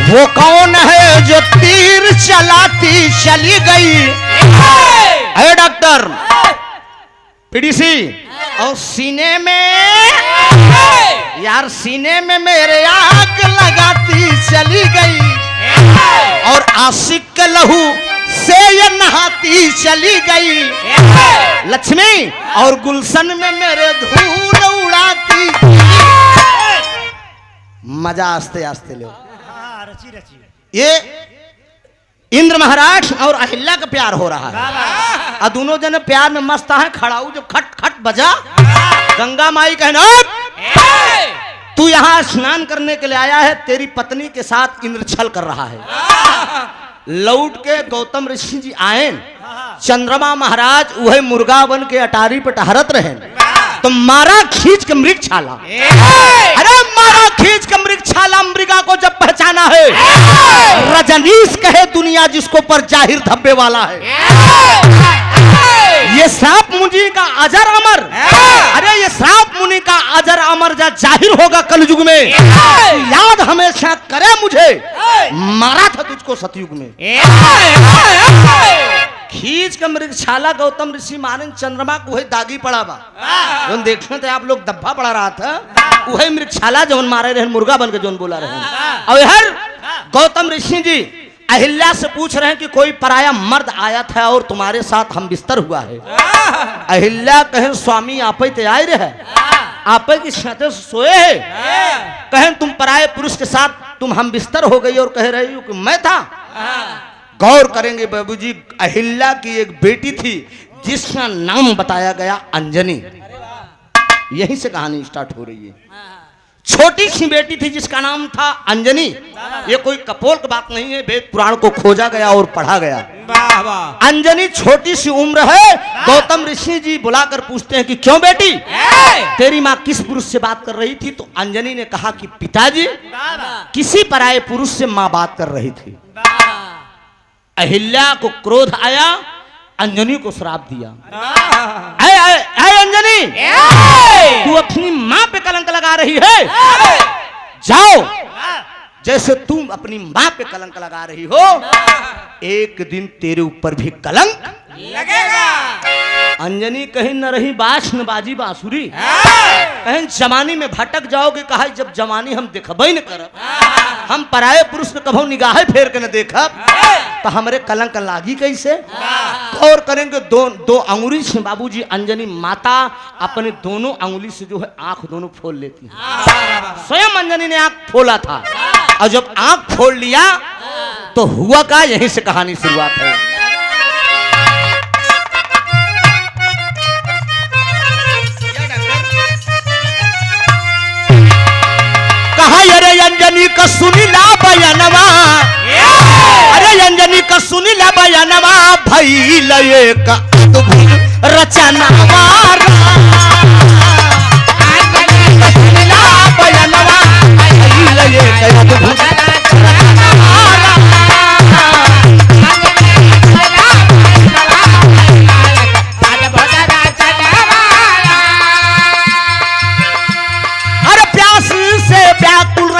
वो कौन है जो तीर चलाती चली गई, है डॉक्टर पीडीसी, और सीने में यार सीने में मेरे आग लगाती चली गई, और आशिक का लहू से ये नहाती चली गई, लक्ष्मी और गुलशन में मेरे धूल उड़ाती। मजा आस्ते आस्ते लो। रची रची ये इंद्र महाराज और अहिल्या का प्यार हो रहा है, और दोनों जने प्यार में मस्त है। खड़ाऊ जब खट खट बजा, गंगा माई कहना तू यहाँ स्नान करने के लिए आया है, तेरी पत्नी के साथ इंद्र छल कर रहा है। लौट के गौतम ऋषि जी आए, चंद्रमा महाराज वही मुर्गा बन के अटारी पे टहरत रहे, तो मारा खींच के मृगछाला। अरे मारा खींच के मृगछाला, मृगा को जब पहचाना है, रजनीश कहे दुनिया जिसको पर जाहिर धब्बे वाला है। ये श्राप मुनि का अजर अमर, अरे ये श्राप मुनि का अजर अमर जा जाहिर होगा कलयुग में, याद हमेशा करे मुझे, मारा था तुझको सतयुग में। खींच के मृगछाला गौतम ऋषि माने चंद्रमा को वही दागी पड़ा बा, जो देखने थे आप लोग दब्बा पड़ा रहा था, वही मृगछाला जवन मारे रहे, मुर्गा बन के जोन बोला रहे। और हर गौतम ऋषि जी अहिल्या से पूछ रहे हैं कि कोई पराया मर्द आया था और तुम्हारे साथ हम बिस्तर हुआ है। अहिल्या कहे स्वामी आप ही आए रहे, आप की छाते सोए है, कहे तुम पराये पुरुष के साथ तुम हम बिस्तर हो गई और कह रही हो कि मैं था। गौर करेंगे बाबूजी, अहिल्या की एक बेटी थी जिसका नाम बताया गया अंजनी। यहीं से कहानी स्टार्ट हो रही है। छोटी सी बेटी थी जिसका नाम था अंजनी। ये कोई कपोल की बात नहीं है, वेद पुराण को खोजा गया और पढ़ा गया। अंजनी छोटी सी उम्र है। गौतम ऋषि जी बुलाकर पूछते हैं कि क्यों बेटी, तेरी माँ किस पुरुष से बात कर रही थी? तो अंजनी ने कहा कि पिताजी किसी पराये पुरुष से माँ बात कर रही थी। अहिल्या को क्रोध आया, अंजनी को श्राप दिया। अंजनी, तू अपनी माँ पे कलंक लगा रही है, जाओ जैसे तुम अपनी माँ पे कलंक लगा रही हो, एक दिन तेरे ऊपर भी कलंक लगेगा। अंजनी कहीं न रही बाश न बाजी बांसुरी, कहीं जवानी में भटक जाओगे। कहा जब जवानी हम देखबे न करब, हम पराये पुरुष के कभो निगाहें फेर के न देखब, तो हमरे कलंक लागी कैसे? और करेंगे दो अंगुली से बाबूजी अंजनी माता अपने दोनों अंगुली से जो है आंख दोनों फोड़ लेती है। स्वयं अंजनी ने आंख फोड़ा था, और जब आंख फोड़ लिया तो हुआ का, यहीं से कहानी शुरुआत है। कहा अरे अंजनी का सुनीला बयानवा, अरे अंजनी का सुनीला बयानवा, भइल एक अद्भुत रचना वारा।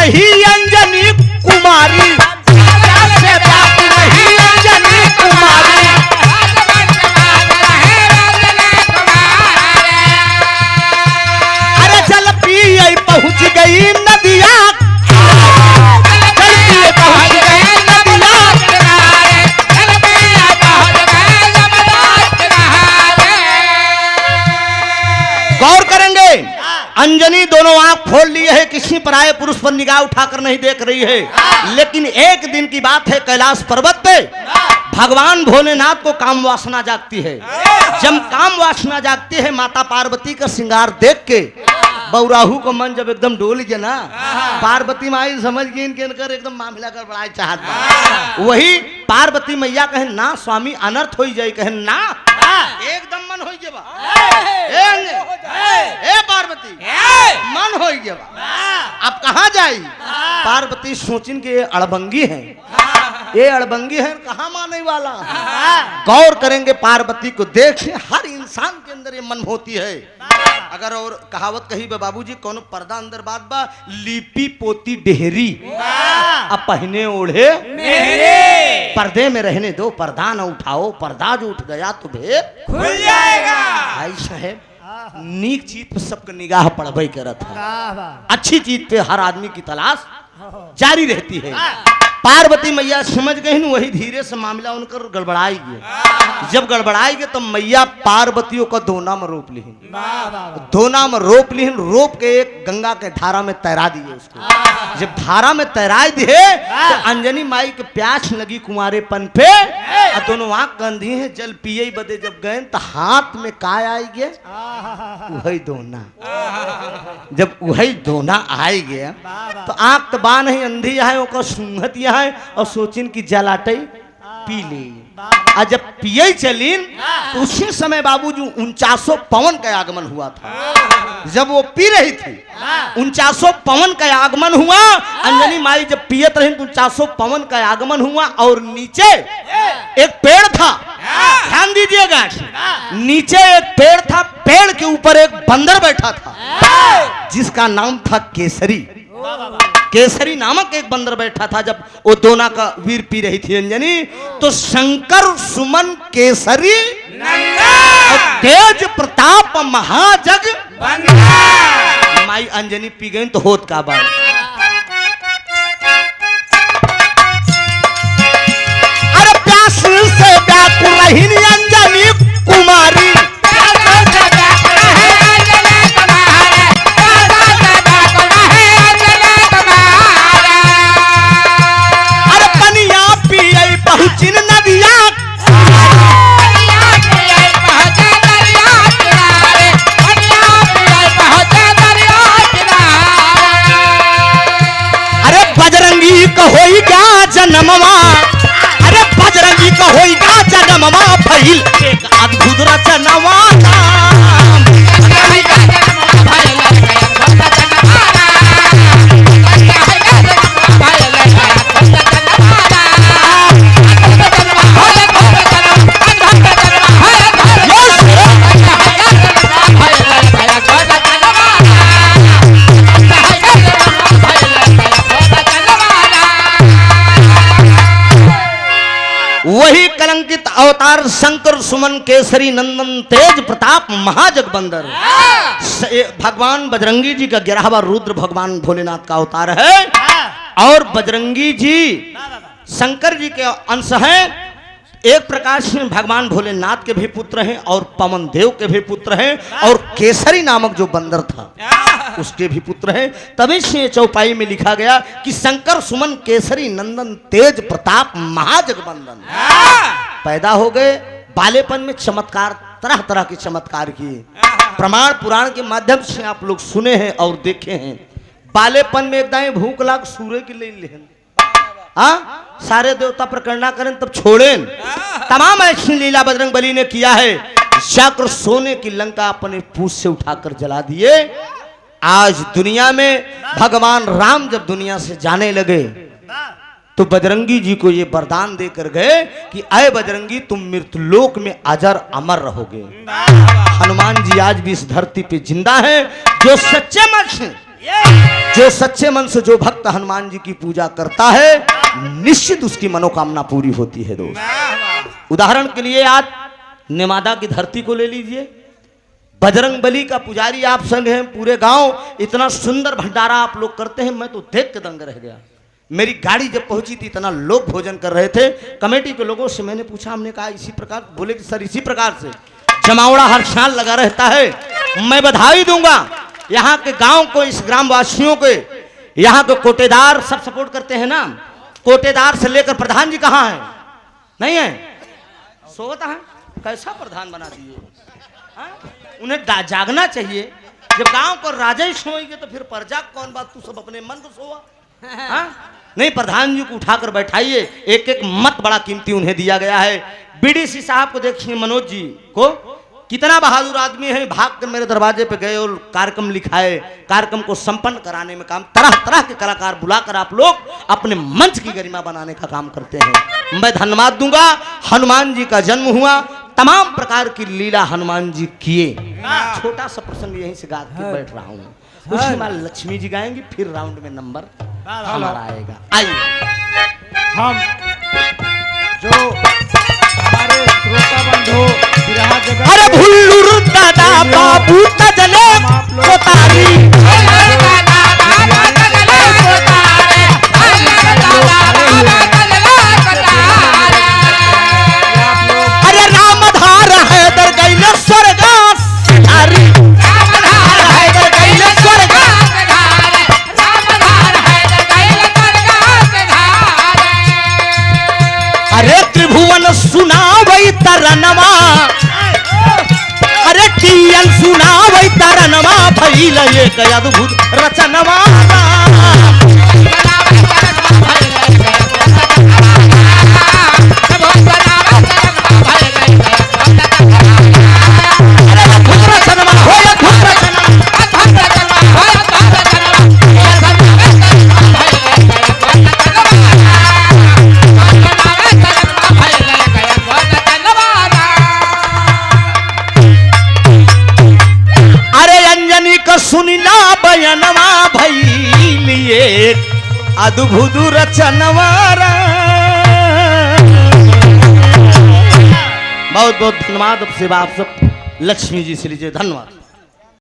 रही अंजनी कुमारी, जल से व्याकुल रही अंजनी कुमारी। अरे जल पिए पहुंच गई नदिया, जल पिए पहुंच गई नदिया। गौर करेंगे, अंजनी दोनों आंख खोल लिए है, किसी पराये पुरुष पर निगाह उठाकर नहीं देख रही है। लेकिन एक दिन की बात है, कैलाश पर्वत पे भगवान भोलेनाथ को काम वासना जागती है। जब काम वासना जागती है, माता पार्वती का श्रृंगार देख के बौराहू को मन जब एकदम डोल गया ना, पार्वती माई समझ गई इनके इनकर एकदम मामला कर बड़ा चाहत। वही पार्वती मैया कहे ना स्वामी अनर्थ हो जाए, कहे ना एकदम मन हो गया ए पार्वती मन हो गया, अब कहाँ जाई? पार्वती सोचिन के ये अड़बंगी है, ये अड़बंगी है, कहाँ माने वाला। गौर करेंगे, पार्वती को देख हर इंसान के अंदर ये मन होती है। अगर और कहावत कही बे बाबूजी, कौन पर्दा अंदर बात बा, लिपि पोती डेहरी अब पहने ओढ़े पर्दे में रहने दो, पर्दा न उठाओ, पर्दा जो उठ गया तो भेद खुल जाएगा। भाई साहेब, नीक चीज पे सबके निगाह पड़बई करत है, वाह वाह। अच्छी चीज पे हर आदमी की तलाश जारी रहती है। पार्वती मैया समझ गई न, वही धीरे से मामला उनकर गड़बड़ाई गया। जब गड़बड़ाई गया तो मैया पार्वतियों को दोना में रोप ली, दोना में रोप ली, रोप के एक गंगा के धारा में तैरा दिए उसको। जब धारा में तैरा दिए तो अंजनी माई के प्यास लगी कुंवारेपन पे, और दोनों आंख गंधी है, जल पिए बदे जब गए तो हाथ में काय आई गया, वही दोना। जब वही दोना आई गया तो आंख तो बा नहीं, अंधी है, वो सूंघत है और सोचिन की जलाटई पी ले। और जब पिए चलीन तो उसी समय बाबू जो 49 पवन का आगमन हुआ था। जब वो पी रही थी, 49 पवन का आगमन हुआ। अंजनी माई जब पियत रही तो 49 पवन का आगमन हुआ, और नीचे एक पेड़ था, ध्यान दीजिएगा, नीचे एक पेड़ था, पेड़ के ऊपर एक बंदर बैठा था जिसका नाम था केसरी। केसरी नामक एक बंदर बैठा था। जब वो दोना का वीर पी रही थी अंजनी, तो शंकर सुमन केसरी और तेज प्रताप महाजग माई अंजनी पी गई तो होत का बात। अरे प्यास से व्याकुल रही अंजनी कुमारी, पहुंचिन नदिया, अरे बजरंगी का होइगा जन्मवा, अरे बजरंगी का होइगा जन्मवा, भइल एक अद्भुत रचनवा। वही कलंकित अवतार शंकर सुमन केसरी नंदन तेज प्रताप महाजगबंदर भगवान बजरंगी जी का 11वां रुद्र भगवान भोलेनाथ का अवतार है। और बजरंगी जी शंकर जी के अंश हैं। एक प्रकार से भगवान भोलेनाथ के भी पुत्र हैं और पवन देव के भी पुत्र हैं, और केसरी नामक जो बंदर था उसके भी पुत्र हैं। तभी से चौपाई में लिखा गया कि शंकर सुमन केसरी नंदन तेज प्रताप महाजगबंदन पैदा हो गए। बालेपन में चमत्कार, तरह तरह के चमत्कार किए, प्रमाण पुराण के माध्यम से आप लोग सुने हैं और देखे हैं। बालेपन में एकदम भूख लाग सूर्य की ले लेन, हाँ सारे देवता प्रकरणा करें तब छोड़ें। तमाम ऐसी लीला बजरंग बली ने किया है। जाकर सोने की लंका अपने पूछ से उठाकर जला दिए। आज दुनिया में भगवान राम जब दुनिया से जाने लगे तो बजरंगी जी को ये वरदान देकर गए कि अय बजरंगी तुम मृत्युलोक में अजर अमर रहोगे। हनुमान जी आज भी इस धरती पे जिंदा हैं, जो सच्चे मन से जो सच्चे मन से जो भक्त हनुमान जी की पूजा करता है निश्चित उसकी मनोकामना पूरी होती है दोस्त। उदाहरण के लिए आज नेमादा की धरती को ले लीजिए, बजरंग बली का पुजारी आप संग हैं, पूरे गांव इतना सुंदर भंडारा आप लोग करते हैं, मैं तो देख के दंग रह गया। मेरी गाड़ी जब पहुंची थी इतना लोग भोजन कर रहे थे। कमेटी के लोगों से मैंने पूछा, हमने कहा इसी प्रकार, बोले कि सर इसी प्रकार से जमावड़ा हर साल लगा रहता है। मैं बधाई दूंगा यहाँ के गांव को, इस ग्रामवासियों के, यहाँ के कोटेदार सब सपोर्ट करते हैं ना। कोटेदार से लेकर प्रधान जी कहाँ है? नहीं है, सोता है। कैसा प्रधान बना दिए, उन्हें जागना चाहिए। जब गांव को राजा ही सोएंगे तो फिर प्रजा कौन बात, तू सब अपने मन को सोआ। नहीं, प्रधान जी को उठाकर बैठाइए, एक एक मत बड़ा कीमती उन्हें दिया गया है। बीडीसी साहब को देखिए, मनोज जी को, कितना बहादुर आदमी है, भाग कर मेरे दरवाजे पे गए और कार्यक्रम लिखाए। कार्यक्रम को संपन्न कराने में काम, तरह तरह के कलाकार बुलाकर आप लोग अपने मंच की गरिमा बनाने का काम करते हैं। मैं धन्यवाद दूंगा। हनुमान जी का जन्म हुआ, तमाम प्रकार की लीला हनुमान जी किए। छोटा सा प्रसंग यहीं से गा के बैठ रहा हूँ। उसके बाद लक्ष्मी जी गाएंगी, फिर राउंड में नंबर हमारा आएगा। आइए, हम जो हमारे श्रोता बंधु बिरहा जगत अरे भुल्लुर दादा बाबू तजले कोतारी, अरे रामधार हैदर गैले स्वर्गास हरी, रामधार हैदर गैले स्वर्गास, अरे त्रिभुवन सुनावई तरनमा, अरे टीएन सुनावई तरनमा, भइल एक अद्भुत रचनवा। सुनिला बयनवा भइलिए अद्भुत रचनवारा। बहुत बहुत धन्यवाद। अब सेवा आप सब लक्ष्मी जी से लीजिए, धन्यवाद।